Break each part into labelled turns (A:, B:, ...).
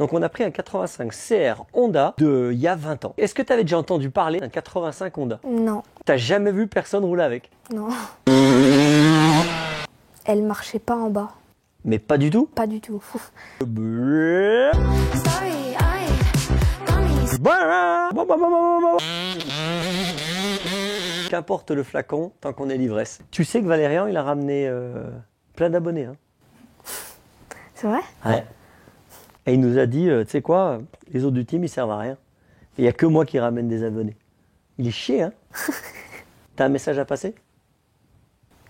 A: Donc on a pris un 85 CR Honda il y a 20 ans. Est-ce que tu avais déjà entendu parler d'un 85 Honda?
B: Non.
A: T'as jamais vu personne rouler avec?
B: Non. Elle marchait pas en bas.
A: Mais pas du tout?
B: Pas du tout.
A: Qu'importe le flacon, tant qu'on est l'ivresse. Tu sais que Valérian, il a ramené plein d'abonnés. Hein.
B: C'est vrai?
A: Ouais. Et il nous a dit, tu sais quoi, les autres du team, ils servent à rien. Il n'y a que moi qui ramène des abonnés. Il est chier, hein? T'as un message à passer?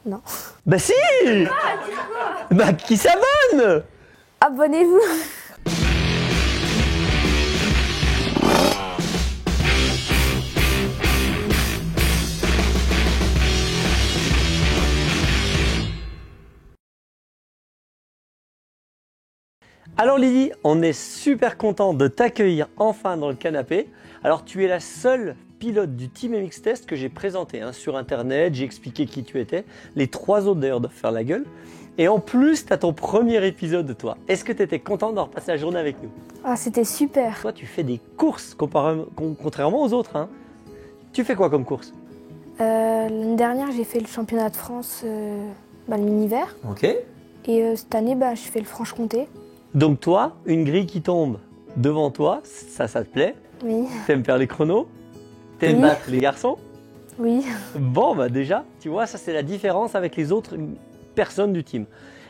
B: Non.
A: Bah si! Bah qui s'abonne?
B: Abonnez-vous.
A: Alors Lydie, on est super content de t'accueillir enfin dans le canapé. Alors tu es la seule pilote du Team MX Test que j'ai présenté sur internet, j'ai expliqué qui tu étais. Les 3 autres d'ailleurs doivent faire la gueule. Et en plus, tu as ton premier épisode de toi. Est-ce que tu étais content d'avoir passé la journée avec nous?
B: Ah, c'était super.
A: Toi, tu fais des courses contrairement aux autres. Hein. Tu fais quoi comme course?
B: L'année dernière, j'ai fait le championnat de France, le mini-vert.
A: Ok.
B: Et cette année, je fais le Franche-Comté.
A: Donc toi, une grille qui tombe devant toi, ça te plaît?
B: Oui.
A: T'aimes faire les chronos? T'aimes battre les garçons?
B: Oui.
A: Bon, déjà, tu vois, ça c'est la différence avec les autres personnes du team.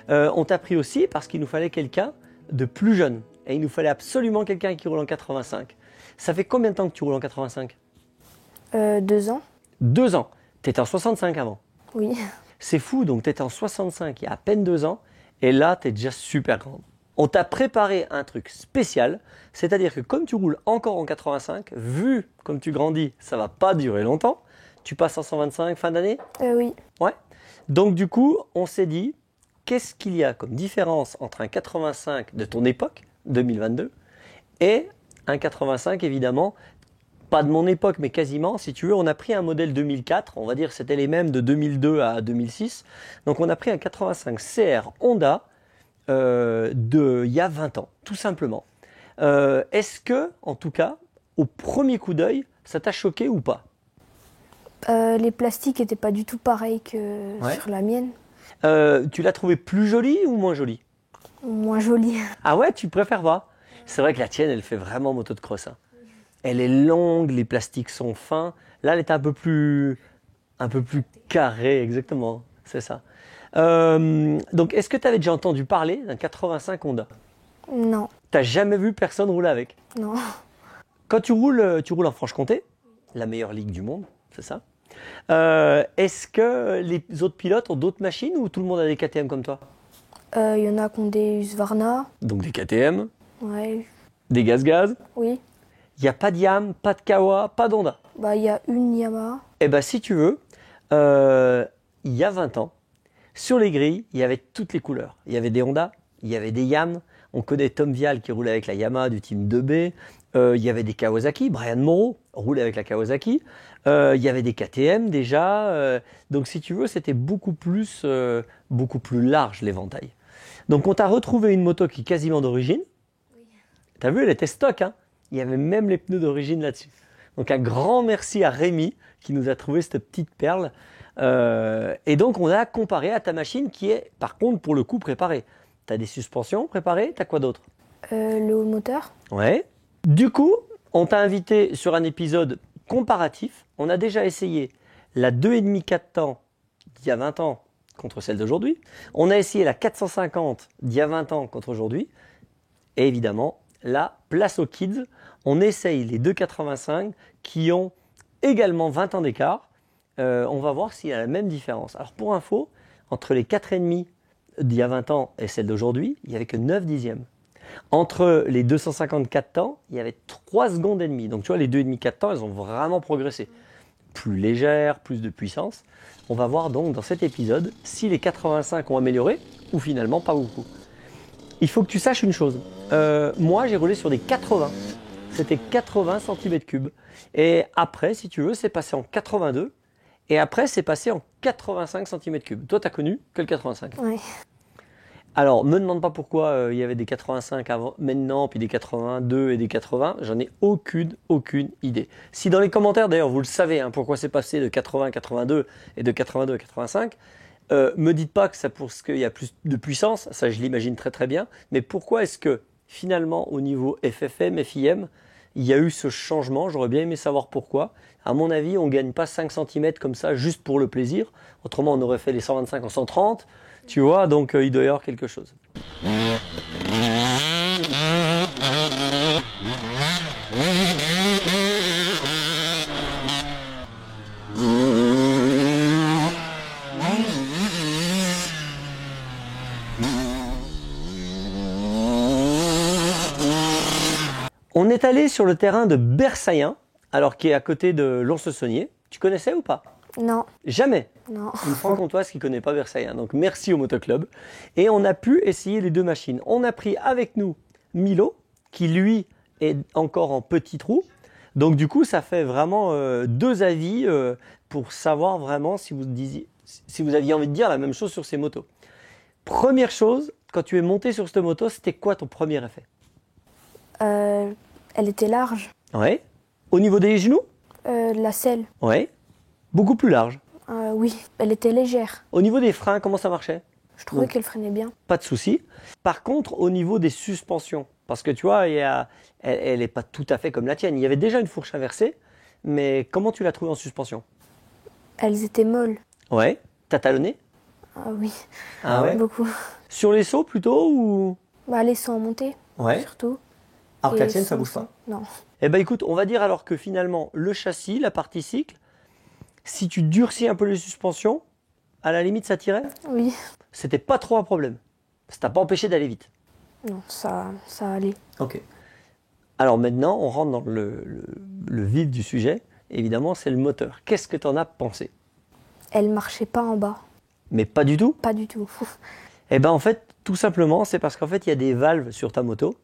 A: On t'a pris aussi parce qu'il nous fallait quelqu'un de plus jeune. Et il nous fallait absolument quelqu'un qui roule en 85. Ça fait combien de temps que tu roules en 85?
B: 2 ans.
A: 2 ans. T'étais en 65 avant.
B: Oui.
A: C'est fou, donc t'étais en 65 il y a à peine 2 ans. Et là, t'es déjà super grande. On t'a préparé un truc spécial, c'est-à-dire que comme tu roules encore en 85, vu comme tu grandis, ça va pas durer longtemps. Tu passes en 125 fin d'année?
B: Oui.
A: Ouais. Donc du coup, on s'est dit, qu'est-ce qu'il y a comme différence entre un 85 de ton époque, 2022, et un 85 évidemment, pas de mon époque, mais quasiment, si tu veux, on a pris un modèle 2004, on va dire c'était les mêmes de 2002 à 2006. Donc on a pris un 85 CR Honda, il y a 20 ans, tout simplement. Est-ce que, en tout cas, au premier coup d'œil, ça t'a choqué ou pas?
B: Les plastiques n'étaient pas du tout pareils que sur la mienne.
A: Tu l'as trouvé plus jolie ou moins jolie?
B: Moins jolie.
A: Ah ouais, tu préfères pas? C'est vrai que la tienne, elle fait vraiment moto de cross. Hein. Elle est longue, les plastiques sont fins. Là, elle est un peu plus carrée, exactement, c'est ça. Donc, est-ce que tu avais déjà entendu parler d'un 85 Honda?
B: Non.
A: T'as jamais vu personne rouler avec?
B: Non.
A: Quand tu roules en Franche-Comté, la meilleure ligue du monde, c'est ça. Est-ce que les autres pilotes ont d'autres machines ou tout le monde a des KTM comme toi?
B: Il y en a qui ont des Husqvarna.
A: Donc des KTM,
B: Ouais.
A: des gaz-gaz.
B: Oui.
A: Il n'y a pas de Yam, pas de Kawa, pas d'Honda.
B: Il y a une Yamaha.
A: Eh bien, si tu veux, il y a 20 ans, sur les grilles, il y avait toutes les couleurs. Il y avait des Honda, il y avait des Yam. On connaît Tom Vial qui roulait avec la Yamaha du team 2B. Il y avait des Kawasaki. Brian Moreau roulait avec la Kawasaki. Il y avait des KTM déjà. Donc, si tu veux, c'était beaucoup plus large l'éventail. Donc, on t'a retrouvé une moto qui est quasiment d'origine. Oui. Tu as vu, elle était stock. Hein. Il y avait même les pneus d'origine là-dessus. Donc, un grand merci à Rémi qui nous a trouvé cette petite perle. Et donc, on a comparé à ta machine qui est, par contre, pour le coup, préparée. Tu as des suspensions préparées, tu as quoi d'autre?
B: Le haut moteur.
A: Ouais. Du coup, on t'a invité sur un épisode comparatif. On a déjà essayé la 2,5 4 temps d'il y a 20 ans contre celle d'aujourd'hui. On a essayé la 450 d'il y a 20 ans contre aujourd'hui. Et évidemment, là, place aux kids, on essaye les 2,85 qui ont également 20 ans d'écart. On va voir s'il y a la même différence. Alors pour info, entre les 4,5 d'il y a 20 ans et celle d'aujourd'hui, il n'y avait que 9 dixièmes. Entre les 254 temps, il y avait 3 secondes et demie. Donc tu vois, les 2,5 4 temps, elles ont vraiment progressé. Plus légères, plus de puissance. On va voir donc dans cet épisode si les 85 ont amélioré ou finalement pas beaucoup. Il faut que tu saches une chose. Moi, j'ai roulé sur des 80. C'était 80 cm3. Et après, si tu veux, c'est passé en 82. Et après, c'est passé en 85 cm3. Toi, tu as connu que le 85.
B: Oui.
A: Alors, me demande pas pourquoi il y avait des 85 avant, maintenant, puis des 82 et des 80. J'en ai aucune idée. Si dans les commentaires, d'ailleurs, vous le savez, hein, pourquoi c'est passé de 80 à 82 et de 82 à 85, me dites pas que c'est parce qu'il y a plus de puissance, ça je l'imagine très bien, mais pourquoi est-ce que finalement au niveau FFM, FIM, il y a eu ce changement? J'aurais bien aimé savoir pourquoi. À mon avis, on ne gagne pas 5 cm comme ça juste pour le plaisir. Autrement, on aurait fait les 125 en 130, tu vois, donc il doit y avoir quelque chose. On est allé sur le terrain de Bersaillen, alors qui est à côté de Lons-le-Saunier. Tu connaissais ou pas?
B: Non,
A: Jamais.
B: non.
A: Une franc-comtoise qui ne connaît pas Bersaillen. Donc merci au motoclub. Et on a pu essayer les deux machines. On a pris avec nous Milo, qui lui est encore en petit trou. Donc du coup, ça fait vraiment deux avis pour savoir vraiment si vous aviez envie de dire la même chose sur ces motos. Première chose, quand tu es monté sur cette moto, c'était quoi ton premier effet?
B: Elle était large.
A: Ouais. Au niveau des genoux?
B: La selle.
A: Ouais. Beaucoup plus large.
B: Oui, elle était légère.
A: Au niveau des freins, comment ça marchait?
B: Je trouvais
A: Donc,
B: qu'elle freinait bien.
A: pas de souci. Par contre, au niveau des suspensions, parce que tu vois, elle n'est pas tout à fait comme la tienne. Il y avait déjà une fourche inversée, mais comment tu l'as trouvée en suspension?
B: Elles étaient molles.
A: Ouais. T'as talonné?
B: Ah oui,
A: Ah ouais?
B: beaucoup.
A: Sur les sauts plutôt ou?
B: Bah, les sont en montée, surtout.
A: Alors que la
B: Et
A: tienne, ça
B: sans-
A: bouge pas.
B: Non.
A: Eh ben écoute, on va dire alors que finalement, le châssis, la partie cycle, si tu durcis un peu les suspensions, à la limite, ça tirait.
B: Oui.
A: C'était pas trop un problème. Ça t'a pas empêché d'aller vite.
B: Non, ça allait.
A: Ok. Alors maintenant, on rentre dans le vif du sujet. Évidemment, c'est le moteur. Qu'est-ce que tu en as pensé?
B: Elle marchait pas en bas.
A: Mais pas du tout.
B: Pas du tout.
A: Eh ben en fait, tout simplement, c'est parce qu'en fait, il y a des valves sur ta moto.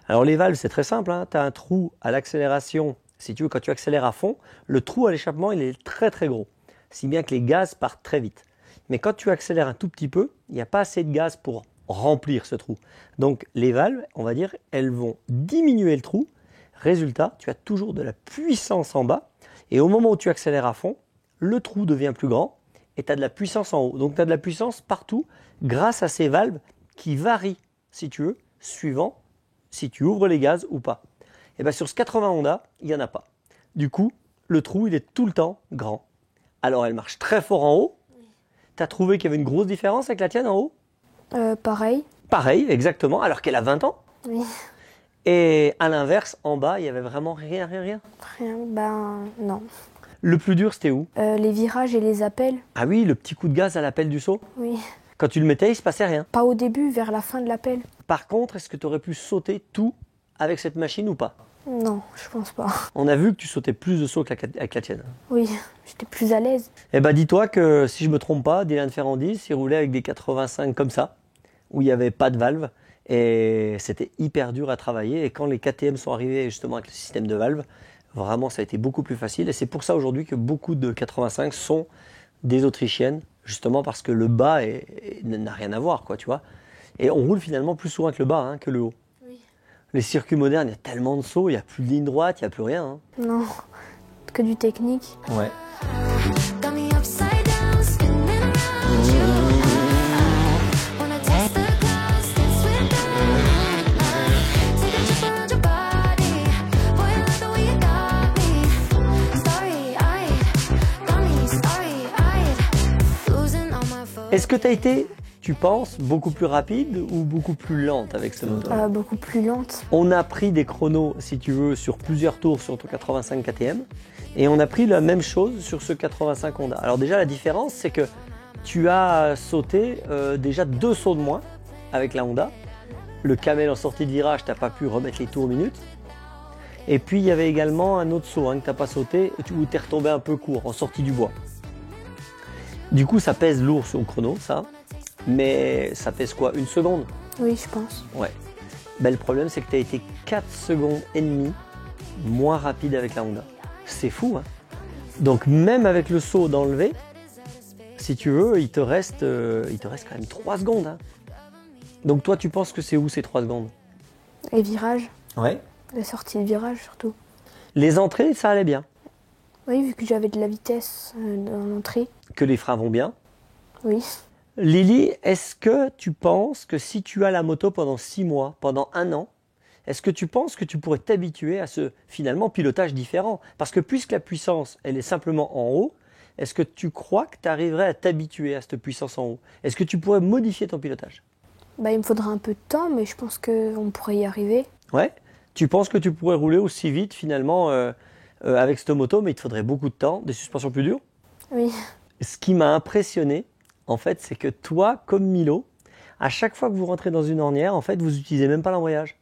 A: Alors les valves, c'est très simple, hein. Tu as un trou à l'accélération. Si tu veux, quand tu accélères à fond, le trou à l'échappement, il est très gros. Si bien que les gaz partent très vite. Mais quand tu accélères un tout petit peu, il n'y a pas assez de gaz pour remplir ce trou. Donc les valves, on va dire, elles vont diminuer le trou. Résultat, tu as toujours de la puissance en bas. Et au moment où tu accélères à fond, le trou devient plus grand et tu as de la puissance en haut. Donc tu as de la puissance partout grâce à ces valves qui varient, si tu veux, suivant si tu ouvres les gaz ou pas. Et bien sur ce 80 Honda, il n'y en a pas. Du coup, le trou, il est tout le temps grand. Alors elle marche très fort en haut. Tu as trouvé qu'il y avait une grosse différence avec la tienne en haut?
B: Pareil.
A: Pareil, exactement, alors qu'elle a 20 ans.
B: Oui.
A: Et à l'inverse, en bas, il y avait vraiment rien.
B: Rien. Ben, non.
A: Le plus dur, c'était où?
B: Les virages et les appels.
A: Ah oui, le petit coup de gaz à l'appel du saut.
B: Oui.
A: Quand tu le mettais, il se passait rien.
B: Pas au début, vers la fin de l'appel.
A: Par contre, est-ce que tu aurais pu sauter tout avec cette machine ou pas?
B: Non, je pense pas.
A: On a vu que tu sautais plus de sauts avec la tienne.
B: Oui, j'étais plus à l'aise.
A: Eh ben, dis-toi que si je me trompe pas, Dylan Ferrandis, il roulait avec des 85 comme ça, où il n'y avait pas de valve, et c'était hyper dur à travailler. Et quand les KTM sont arrivés justement avec le système de valve, vraiment ça a été beaucoup plus facile. Et c'est pour ça aujourd'hui que beaucoup de 85 sont des Autrichiennes, justement parce que le bas n'a rien à voir, quoi, tu vois. Et on roule finalement plus souvent avec le bas hein, que le haut.
B: Oui.
A: Les circuits modernes, il y a tellement de sauts, il n'y a plus de ligne droite, il n'y a plus rien. Hein.
B: Non, que du technique.
A: Ouais.
C: Got me upside down, spinning around you. Wanna taste the glass, dance with the take a trip around your body. Boy, I like the way you got me. Starry-eyed, got me starry-eyed. Losing all my focus.
A: Est-ce que tu as été, tu penses, beaucoup plus rapide ou beaucoup plus lente avec ce moteur?
B: Beaucoup plus lente.
A: On a pris des chronos, si tu veux, sur plusieurs tours sur ton 85 KTM. Et on a pris la même chose sur ce 85 Honda. Alors déjà, la différence, c'est que tu as sauté déjà 2 sauts de moins avec la Honda. Le camel en sortie de virage, tu n'as pas pu remettre les tours minutes. Et puis, il y avait également un autre saut hein, que tu n'as pas sauté, où tu es retombé un peu court, en sortie du bois. Du coup, ça pèse lourd sur le chrono, ça. Mais ça pèse quoi? 1 seconde?
B: Oui, je pense.
A: Ouais. Ben, le problème, c'est que tu as été 4 secondes et demie moins rapide avec la Honda. C'est fou, hein. Donc, même avec le saut d'enlever, si tu veux, il te reste quand même 3 secondes. Hein. Donc toi, tu penses que c'est où ces 3 secondes?
B: Les virages,
A: Ouais.
B: les sorties de virage surtout.
A: Les entrées, ça allait bien.
B: Oui, vu que j'avais de la vitesse dans l'entrée.
A: Que les freins vont bien.
B: Oui.
A: Lily, est-ce que tu penses que si tu as la moto pendant 6 mois, pendant 1 an, est-ce que tu penses que tu pourrais t'habituer à ce, finalement, pilotage différent? Parce que puisque la puissance, elle est simplement en haut, est-ce que tu crois que tu arriverais à t'habituer à cette puissance en haut? Est-ce que tu pourrais modifier ton pilotage?
B: Bah, il me faudra un peu de temps, mais je pense qu'on pourrait y arriver.
A: Ouais. Tu penses que tu pourrais rouler aussi vite, finalement, avec cette moto, mais il te faudrait beaucoup de temps, des suspensions plus dures?
B: Oui.
A: Ce qui m'a impressionné, en fait, c'est que toi, comme Milo, à chaque fois que vous rentrez dans une ornière, en fait, vous n'utilisez même pas l'embrayage.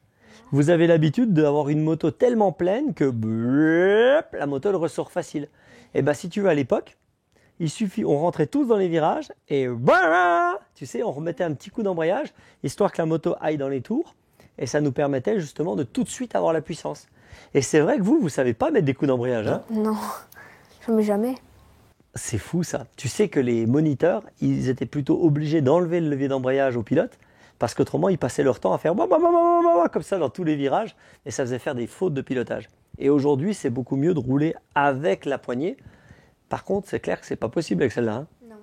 A: Vous avez l'habitude d'avoir une moto tellement pleine que la moto elle ressort facile. Et ben si tu veux à l'époque, il suffit, on rentrait tous dans les virages et tu sais, on remettait un petit coup d'embrayage histoire que la moto aille dans les tours et ça nous permettait justement de tout de suite avoir la puissance. Et c'est vrai que vous savez pas mettre des coups d'embrayage, hein?
B: Non, jamais.
A: C'est fou ça. Tu sais que les moniteurs, ils étaient plutôt obligés d'enlever le levier d'embrayage au pilote parce qu'autrement, ils passaient leur temps à faire comme ça dans tous les virages et ça faisait faire des fautes de pilotage. Et aujourd'hui, c'est beaucoup mieux de rouler avec la poignée. Par contre, c'est clair que c'est pas possible avec celle-là, hein.
B: Non.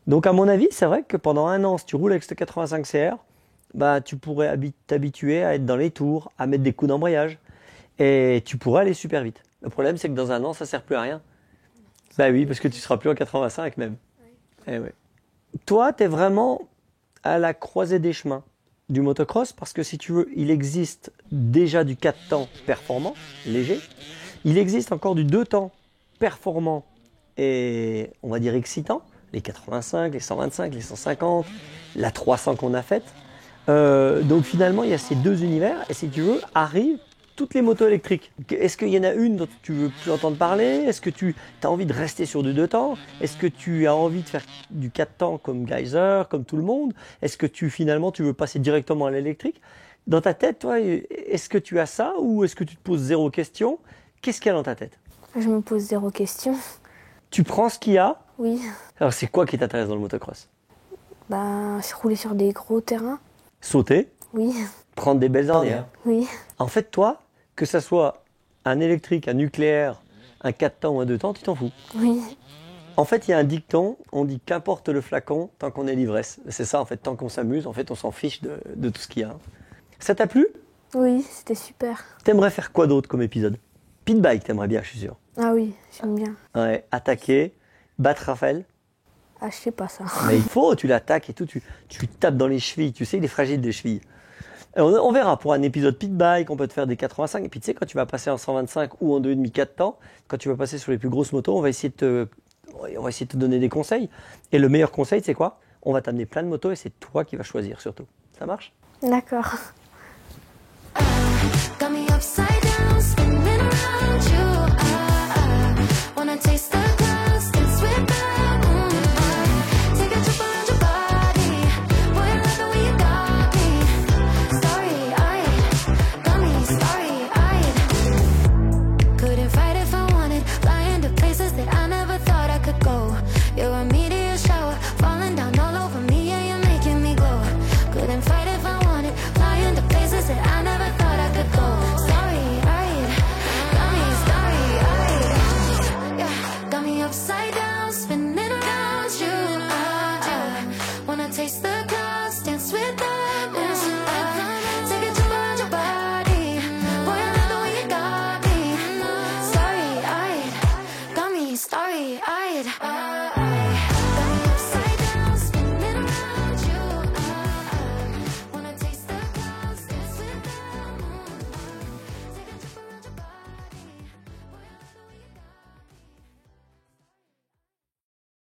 A: Donc, à mon avis, c'est vrai que pendant 1 an, si tu roules avec cette 85 CR, bah, tu pourrais t'habituer à être dans les tours, à mettre des coups d'embrayage et tu pourrais aller super vite. Le problème, c'est que dans 1 an, ça sert plus à rien. Bah oui, parce que tu seras plus en 85 même. Eh ouais. Toi, tu es vraiment à la croisée des chemins du motocross parce que si tu veux, il existe déjà du 4 temps performant, léger. Il existe encore du 2 temps performant et on va dire excitant. Les 85, les 125, les 150, la 300 qu'on a faite. Donc finalement, il y a ces 2 univers et si tu veux, arrivent toutes les motos électriques. Est-ce qu'il y en a une dont tu veux plus entendre parler? Est-ce que tu as envie de rester sur du 2 temps? Est-ce que tu as envie de faire du 4 temps comme Geyser, comme tout le monde? Est-ce que finalement tu veux passer directement à l'électrique? Dans ta tête, toi, est-ce que tu as ça ou est-ce que tu te poses 0 question? Qu'est-ce qu'il y a dans ta tête?
B: Je me pose 0 question.
A: Tu prends ce qu'il y a.
B: Oui.
A: Alors c'est quoi qui t'intéresse dans le motocross?
B: Bah, rouler sur des gros terrains.
A: Sauter,
B: Oui.
A: prendre des belles ornières.
B: Oui.
A: En fait, toi, que ça soit un électrique, un nucléaire, un 4 temps ou un 2 temps, tu t'en fous.
B: Oui.
A: En fait, il y a un dicton, on dit qu'importe le flacon tant qu'on est l'ivresse. C'est ça, en fait, tant qu'on s'amuse, en fait, on s'en fiche de tout ce qu'il y a. Ça t'a plu?
B: Oui, c'était super.
A: T'aimerais faire quoi d'autre comme épisode? Pit bike, t'aimerais bien, je suis sûr.
B: Ah oui, j'aime bien.
A: Ouais, attaquer, battre Raphaël.
B: Ah, je sais pas ça.
A: Mais il faut, tu l'attaques et tout, tu tapes dans les chevilles. Tu sais, il est fragile des chevilles. On verra pour un épisode pit bike, on peut te faire des 85. Et puis tu sais, quand tu vas passer en 125 ou en 2,5 4 temps, quand tu vas passer sur les plus grosses motos, on va essayer de te donner des conseils. Et le meilleur conseil, c'est quoi? On va t'amener plein de motos et c'est toi qui vas choisir surtout. Ça marche?
B: D'accord.
C: Got me upside down, spinning around you. Wanna taste the clouds, dance with them. Take a trip around your body. Boy, I love the way you got me. Starry-eyed, got me starry-eyed. Couldn't fight if I wanted, flying to places that I never thought I could go. You're a meteor shower, falling down all over me, yeah, you're making me glow. Couldn't fight if I wanted, flying to places that I never thought I could go. Starry-eyed, got me starry-eyed. Yeah, got me upside down, spinning around you. Wanna taste the clouds, dance with them. Take a trip around your body. Boy, I love the way you got me. Starry-eyed, got me starry-eyed.